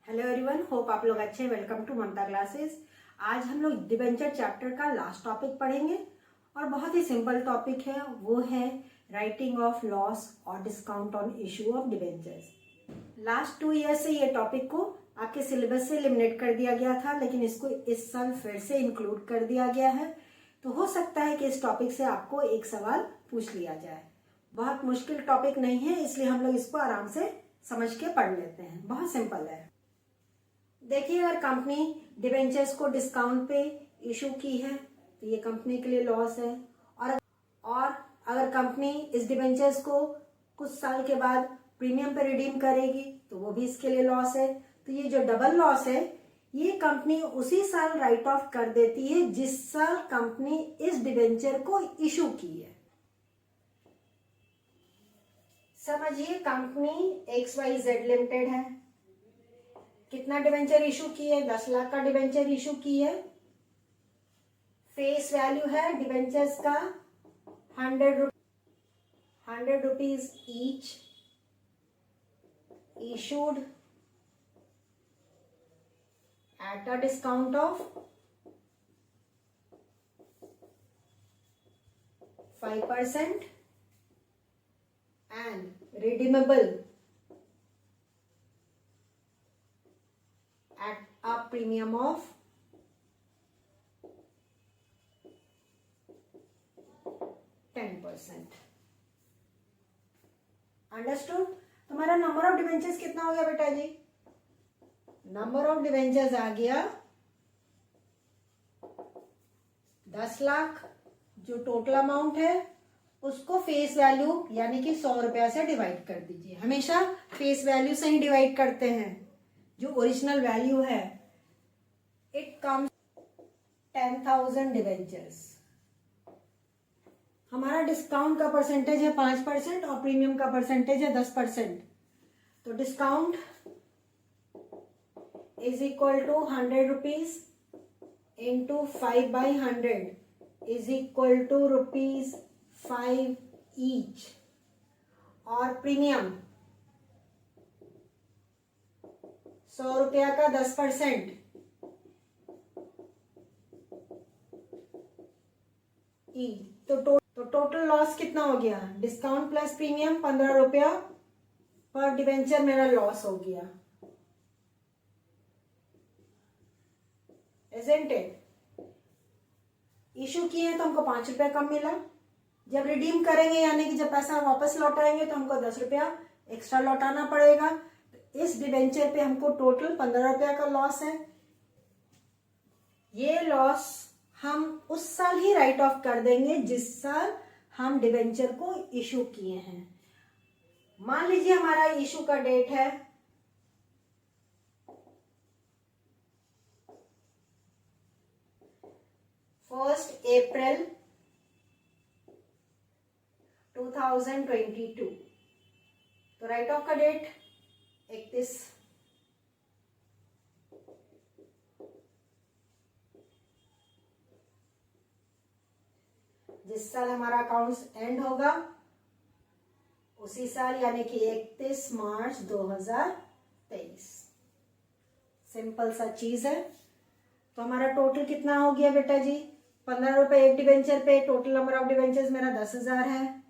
Hello everyone, hope आप लोग अच्छे हैं। Welcome to Mamta classes. आज हम लोग डिबेंचर चैप्टर का लास्ट टॉपिक पढ़ेंगे और बहुत ही सिंपल टॉपिक है, वो है राइटिंग ऑफ लॉस और discount on issue of debentures. Last 2 year से ये टॉपिक को आपके सिलेबस से एलिमिनेट कर दिया गया था, लेकिन इसको इस साल फिर से इंक्लूड कर दिया गया है। तो हो सकता है कि इस टॉपिक से आपको एक सवाल पूछ लिया जाए। बहुत मुश्किल टॉपिक नहीं है, इसलिए हम लोग इसको आराम से समझ के पढ़ लेते हैं। बहुत सिंपल है। देखिए, अगर कंपनी डिबेंचर्स को डिस्काउंट पे इशू की है तो ये कंपनी के लिए लॉस है, और अगर कंपनी इस डिबेंचर्स को कुछ साल के बाद प्रीमियम पे रिडीम करेगी तो वो भी इसके लिए लॉस है। तो ये जो डबल लॉस है, ये कंपनी उसी साल राइट ऑफ कर देती है जिस साल कंपनी इस डिबेंचर को इशू की है। समझिए, कंपनी XYZ लिमिटेड है। कितना डिबेंचर इशू की है? 10 लाख का डिबेंचर इशू की है। फेस वैल्यू है डिबेंचर्स का 100 rupees each, issued at a discount of 5% and redeemable at a premium of 10%। Understood? तुम्हारा नंबर ऑफ डिबेंचर्स कितना हो गया बेटा जी? नंबर ऑफ डिबेंचर्स आ गया 10 लाख। जो टोटल अमाउंट है उसको फेस वैल्यू यानी कि 100 रुपया से डिवाइड कर दीजिए। हमेशा फेस वैल्यू से ही डिवाइड करते हैं, जो ओरिजिनल वैल्यू है। It comes 10,000 debentures. हमारा डिस्काउंट का परसेंटेज है 5% और प्रीमियम का परसेंटेज है 10%। तो discount is equal to 100 rupees into 5/100 is equal to ₹5 each. और प्रीमियम 100 रुपया का 10% ई। तो टोटल लॉस कितना हो गया? डिस्काउंट प्लस प्रीमियम 15 रुपया पर डिबेंचर मेरा लॉस हो गया। Isn't it? इशू किए तो हमको 5 रुपया कम मिला। जब रिडीम करेंगे यानी कि जब पैसा वापस लौटाएंगे तो हमको 10 रुपया एक्स्ट्रा लौटाना पड़ेगा। तो इस डिबेंचर पे हमको टोटल 15 रुपया का लॉस है। ये लॉस हम उस साल ही राइट ऑफ कर देंगे जिस साल हम डिबेंचर को इशू किए हैं। मान लीजिए हमारा इशू का डेट है 1 अप्रैल 2022। तो राइट ऑफ का डेट 31। जिस साल हमारा अकाउंट्स एंड होगा उसी साल यानी कि 31 मार्च 2023। सिंपल सा चीज है। तो हमारा टोटल कितना हो गया बेटा जी? 15 रुपए एक डिबेंचर पे। टोटल नंबर ऑफ डिबेंचर्स मेरा 10,000 है,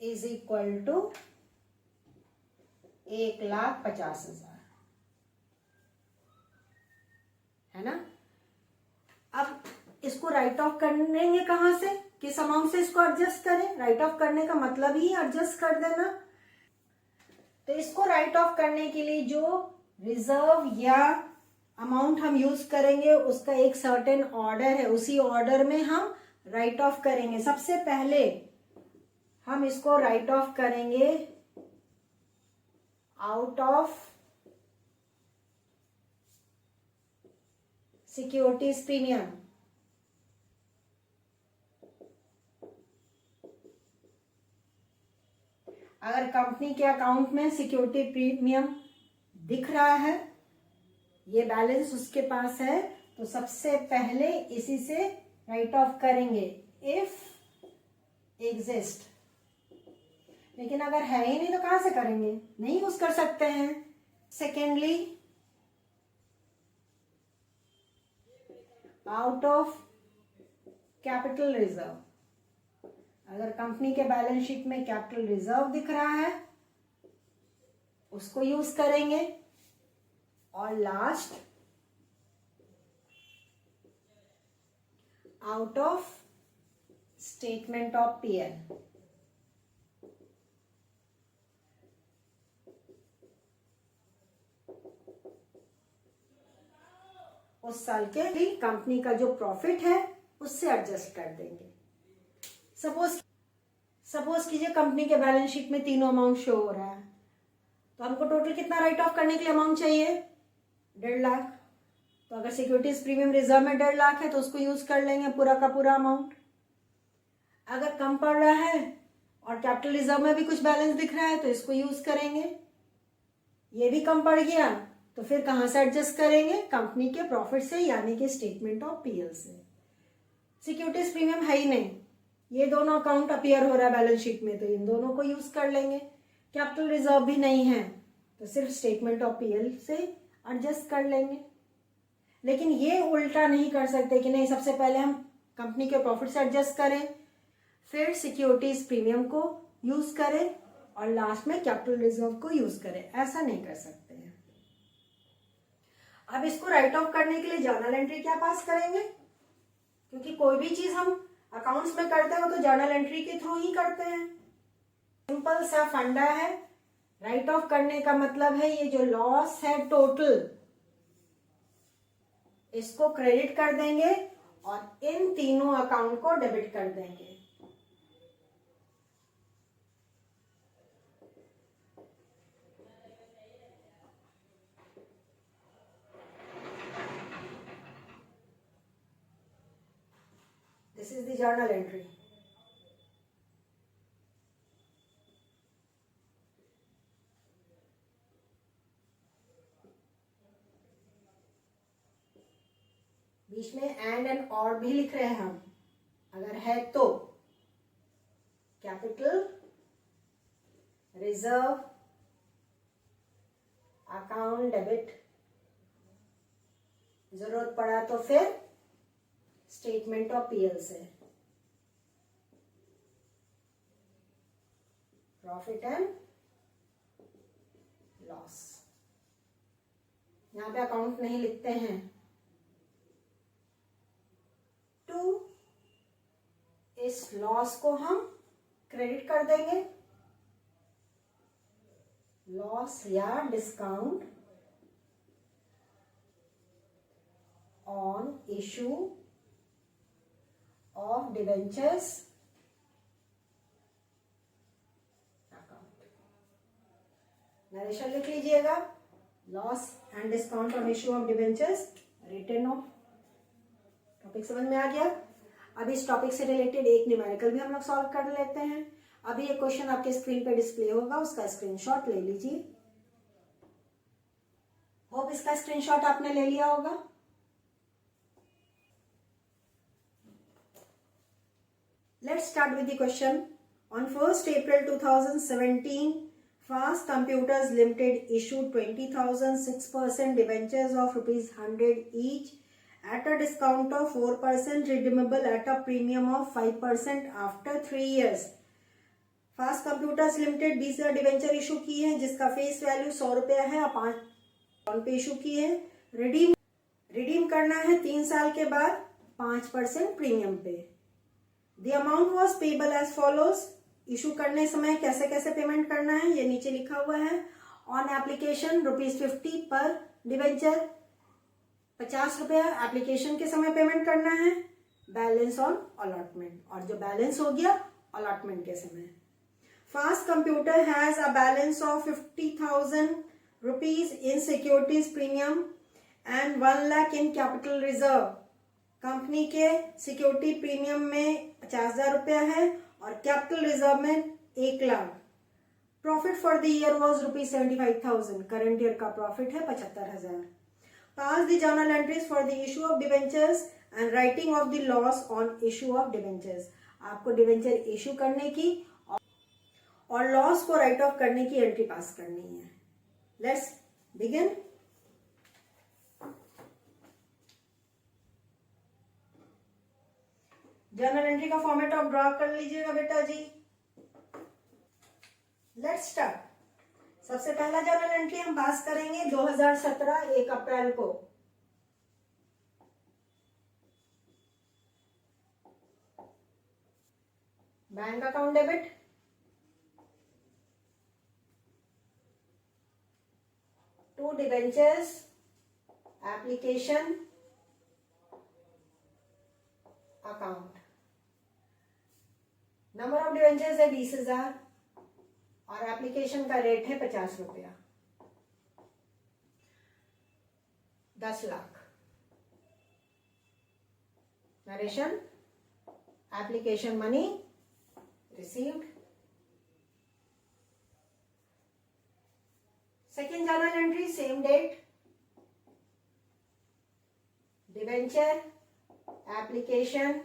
इज इक्वल टू 1,50,000, है ना। अब इसको राइट ऑफ करेंगे कहां से? किस अमाउंट से इसको एडजस्ट करें? राइट ऑफ करने का मतलब ही एडजस्ट कर देना। तो इसको राइट ऑफ करने के लिए जो रिजर्व या अमाउंट हम यूज करेंगे उसका एक सर्टेन ऑर्डर है, उसी ऑर्डर में हम राइट ऑफ करेंगे। सबसे पहले हम इसको राइट ऑफ करेंगे आउट ऑफ सिक्योरिटीज प्रीमियम। अगर कंपनी के अकाउंट में सिक्योरिटी प्रीमियम दिख रहा है, ये बैलेंस उसके पास है, तो सबसे पहले इसी से राइट ऑफ करेंगे इफ एग्जिस्ट। लेकिन अगर है ही नहीं तो कहाँ से करेंगे, नहीं यूज कर सकते हैं। Secondly, out of capital reserve, अगर कंपनी के बैलेंस शीट में कैपिटल रिजर्व दिख रहा है उसको यूज करेंगे। और last, out of statement of PL, उस साल के कंपनी का जो प्रॉफिट है उससे एडजस्ट कर देंगे। सपोज कीजिए कंपनी के बैलेंस शीट में तीनों अमाउंट शो हो रहा है, तो हमको टोटल कितना राइट ऑफ करने के लिए अमाउंट चाहिए, 1.5 लाख। तो अगर सिक्योरिटीज प्रीमियम रिजर्व में 1.5 लाख है तो उसको यूज कर लेंगे पूरा का पूरा अमाउंट। अगर कम पड़ रहा है और कैपिटल रिजर्व में भी कुछ बैलेंस दिख रहा है तो इसको यूज करेंगे। ये भी कम पड़ गया तो फिर कहां से एडजस्ट करेंगे, कंपनी के प्रॉफिट से, यानी कि स्टेटमेंट ऑफ पीएल से। सिक्योरिटीज प्रीमियम है ही नहीं, ये दोनों अकाउंट अपीयर हो रहा है बैलेंस शीट में तो इन दोनों को यूज कर लेंगे। कैपिटल रिजर्व भी नहीं है तो सिर्फ स्टेटमेंट ऑफ पीएल से एडजस्ट कर लेंगे। लेकिन ये उल्टा नहीं कर सकते कि नहीं सबसे पहले हम कंपनी के प्रॉफिट से एडजस्ट करें, फिर सिक्योरिटीज प्रीमियम को यूज करें और लास्ट में कैपिटल रिजर्व को यूज करें, ऐसा नहीं कर सकते हैं। अब इसको राइट ऑफ करने के लिए जर्नल एंट्री क्या पास करेंगे, क्योंकि कोई भी चीज हम अकाउंट्स में करते हैं वो तो जर्नल एंट्री के थ्रू ही करते हैं। सिंपल सा फंडा है, राइट ऑफ करने का मतलब है ये जो लॉस है टोटल इसको क्रेडिट कर देंगे और इन तीनों अकाउंट को डेबिट कर देंगे। This is the journal entry. बीच में एंड और भी लिख रहे हैं हम, अगर है तो कैपिटल रिजर्व अकाउंट डेबिट, जरूरत पड़ा तो फिर स्टेटमेंट ऑफ पीएल से प्रॉफिट एंड लॉस। यहां पे अकाउंट नहीं लिखते हैं। इस लॉस को हम क्रेडिट कर देंगे, लॉस या discount on issue of debentures account. Narration लिख लीजिएगा, loss and discount on issue of debentures return of. Topic समझ में आ गया। अब इस टॉपिक से रिलेटेड एक न्यूमेरिकल भी हम लोग सॉल्व कर लेते हैं। अभी ये क्वेश्चन आपके स्क्रीन पे डिस्प्ले होगा, उसका स्क्रीनशॉट ले लीजिए। होप इसका स्क्रीनशॉट आपने ले लिया होगा। Let's start with the question. On 1st April 2017, Fast Computers Limited issued 20,000 6% debentures of ₹100 each at a discount of 4%, redeemable at a premium of 5% after 3 years. Fast computers limited 20,000 debenture issue की है जिसका face value 100 रुपया है और 5 पे issue की है। Redeem करना है 3 साल के बाद 5% प्रीमियम पे। The amount was payable as follows. Issue करने समय कैसे कैसे पेमेंट करना है ये नीचे लिखा हुआ है। ऑन एप्लीकेशन ₹50 पर डिवेंचर, 50 रुपया एप्लीकेशन के समय पेमेंट करना है। बैलेंस ऑन अलॉटमेंट, और जो बैलेंस हो गया अलॉटमेंट के समय। Fast computer has a balance of 50,000 rupees in securities premium and 1 lakh in capital reserve. Company के सिक्योरिटी प्रीमियम में 50,000 रुपया है और कैपिटल रिजर्व में 1 lakh. Profit for the year was ₹75,000। Current year का प्रॉफिट है 75,000। Pass the journal entries for the issue of debentures and writing of the loss on issue of debentures। आपको debenture issue करने की और लॉस को right of करने की entry पास करनी है। Let's begin. जर्नल एंट्री का फॉर्मेट आप ड्रॉ कर लीजिएगा बेटा जी। Let's start. सबसे पहला जर्नल एंट्री हम पास करेंगे 2017 1 अप्रैल को। Bank account debit, to debentures application account. Number of debentures है 20,000 और एप्लीकेशन का रेट है 50 रुपया। 10 lakh. Narration, application money received. Second journal entry, same date. Debenture application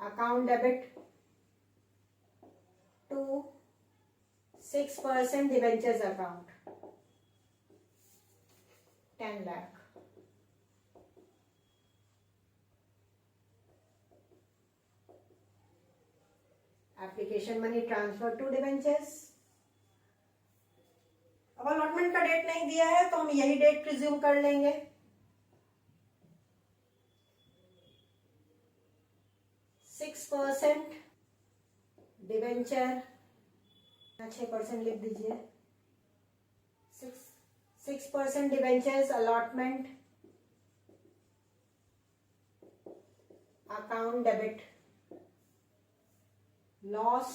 account debit to 6% debentures account 10 lakh. Application money transfer to debentures. अब allotment का date नहीं दिया है तो हम यही डेट प्रिज्यूम कर लेंगे। 6% डिबेंचर, 6% लिख दीजिए। 6% debentures allotment account debit, loss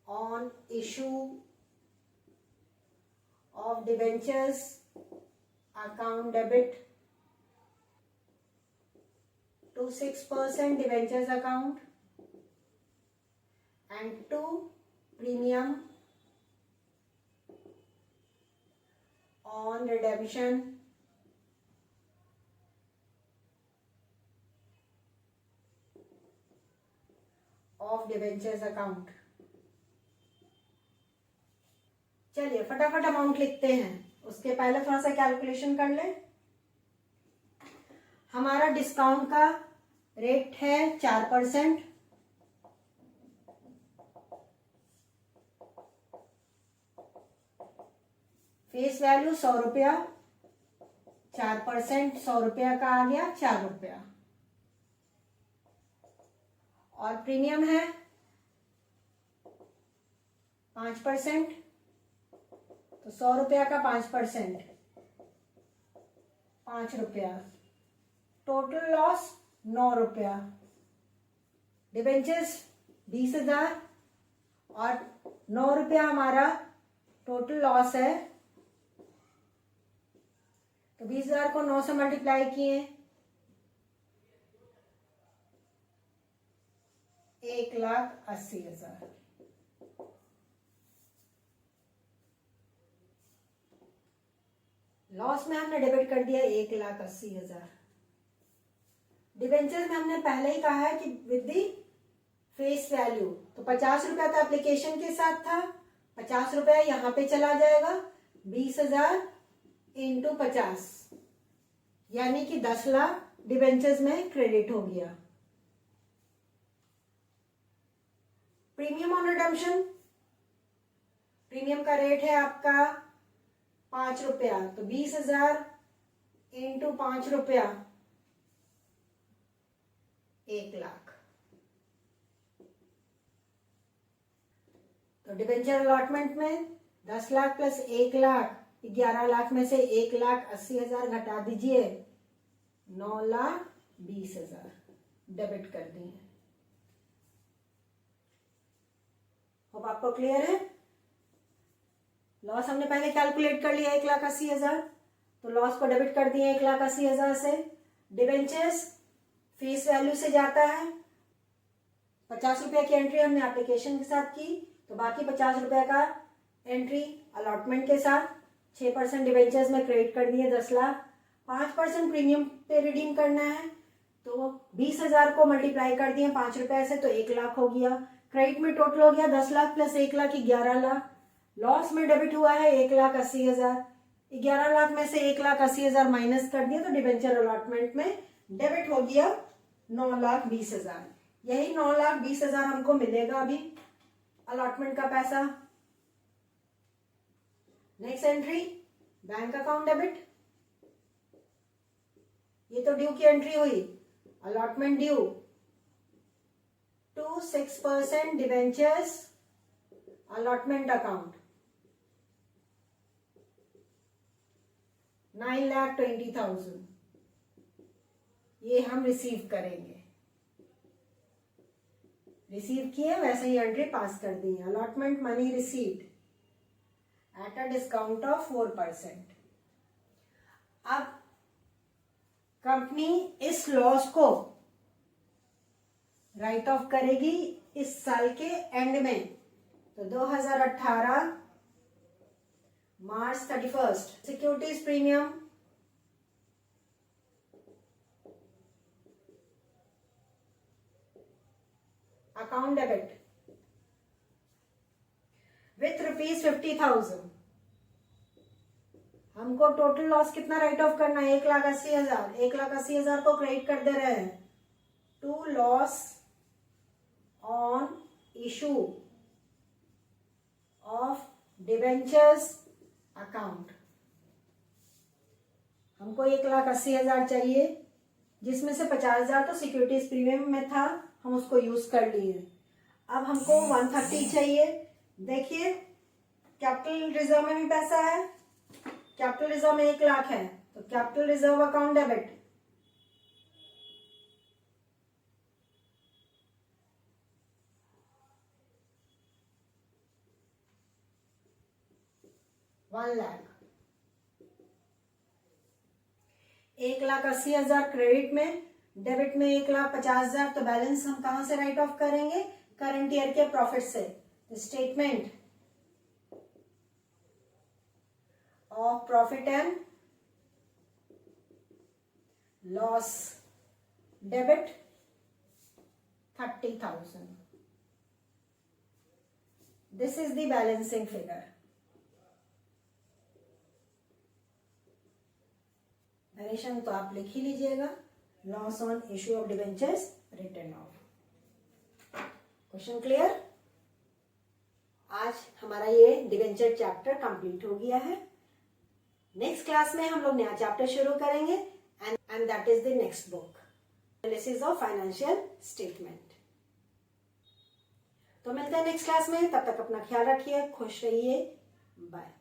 on issue of debentures account debit to 6% debentures account and to premium on redemption of debentures account. चलिए फटाफट अमाउंट लिखते हैं, उसके पहले थोड़ा सा कैलकुलेशन कर लें। हमारा डिस्काउंट का रेट है 4%। फेस वैल्यू 100 रुपया, 4% 100 रुपया का आ गया 4 रुपया। और प्रीमियम है 5%, तो 100 रुपया का 5% 5 रुपया। टोटल लॉस 9 रुपया। डिबेंचर्स 20,000 और 9 रुपया हमारा टोटल लॉस है। तो 20,000 को 9 से मल्टीप्लाई किए 1,80,000। लॉस में हमने डेबिट कर दिया 1,80,000। डिबेंचर में हमने पहले ही कहा है कि विद दी फेस वैल्यू, तो 50 रुपया तो एप्लीकेशन के साथ था, 50 रुपया यहाँ पे चला जाएगा। 20,000 इंटू 50 यानी कि 10 लाख डिबेंचर्स में क्रेडिट हो गया। प्रीमियम ऑन रिडम्पशन, प्रीमियम का रेट है आपका 5 रुपया, तो 20,000 इंटू 5 रुपया 1 लाख। तो डिबेंचर अलॉटमेंट में 10 लाख प्लस 1 लाख 11 लाख में से 1,80,000 घटा दीजिए, 9,20,000 डेबिट कर दिए। अब आपको क्लियर है? लॉस हमने पहले कैलकुलेट कर लिया 1,80,000, तो लॉस को डेबिट कर दिए 1,80,000 से। डिबेंचर्स फेस वैल्यू से जाता है, 50 रुपया की एंट्री हमने एप्लीकेशन के साथ की, तो बाकी 50 रुपया का एंट्री अलॉटमेंट के साथ। 6% डिबेंचर्स में क्रेडिट कर दिए 10 लाख। 5% प्रीमियम पे रिडीम करना है, तो 20,000 को मल्टीप्लाई कर दिए 5 रुपए से, तो 1 लाख हो गया। क्रेडिट में टोटल हो गया 10 लाख प्लस 1 लाख 11 लाख। लॉस में डेबिट हुआ है 1,80,000। 11 लाख में से 1,80,000 माइनस कर दिया तो डिबेंचर अलॉटमेंट में डेबिट हो गया 9,20,000। यही 9,20,000 हमको मिलेगा अभी अलॉटमेंट का पैसा। Next entry bank account debit, ये तो ड्यू की एंट्री हुई। Allotment due to 6% debentures allotment account 9,20,000, ये हम रिसीव करेंगे। रिसीव किए वैसे ही एंट्री पास कर दी है। Allotment money received at a discount of 4%। अब कंपनी इस लॉस को राइट ऑफ करेगी इस साल के एंड में, तो 2018 मार्च 31। Securities premium account debit with ₹50,000। हमको टोटल लॉस कितना राइट ऑफ करना है? 1,80,000। 1,80,000 को क्रेडिट कर दे रहे हैं to loss on issue of debentures account. हमको 1,80,000 चाहिए, जिसमें से 50,000 तो सिक्योरिटीज प्रीमियम में था, हम उसको यूज कर लिए। अब हमको 130 चाहिए। देखिए कैपिटल रिजर्व में भी पैसा है, कैपिटल रिजर्व में 1 लाख है, तो capital reserve account debit ₹1 lakh. 1,80,000 credit में, डेबिट में 1,50,000, तो बैलेंस हम कहां से राइट ऑफ करेंगे? करंट ईयर के प्रॉफिट से। Statement of profit and loss debit 30,000। This is the balancing figure. Narration तो आप लिख ही लीजिएगा। Loss on issue of debentures return of. Question clear? आज हमारा ये डिबेंचर चैप्टर कंप्लीट हो गया है। नेक्स्ट क्लास में हम लोग नया चैप्टर शुरू करेंगे and that is the next book, analysis of financial statement. तो मिलते हैं नेक्स्ट क्लास में, तब तक अपना ख्याल रखिए, खुश रहिए, बाय।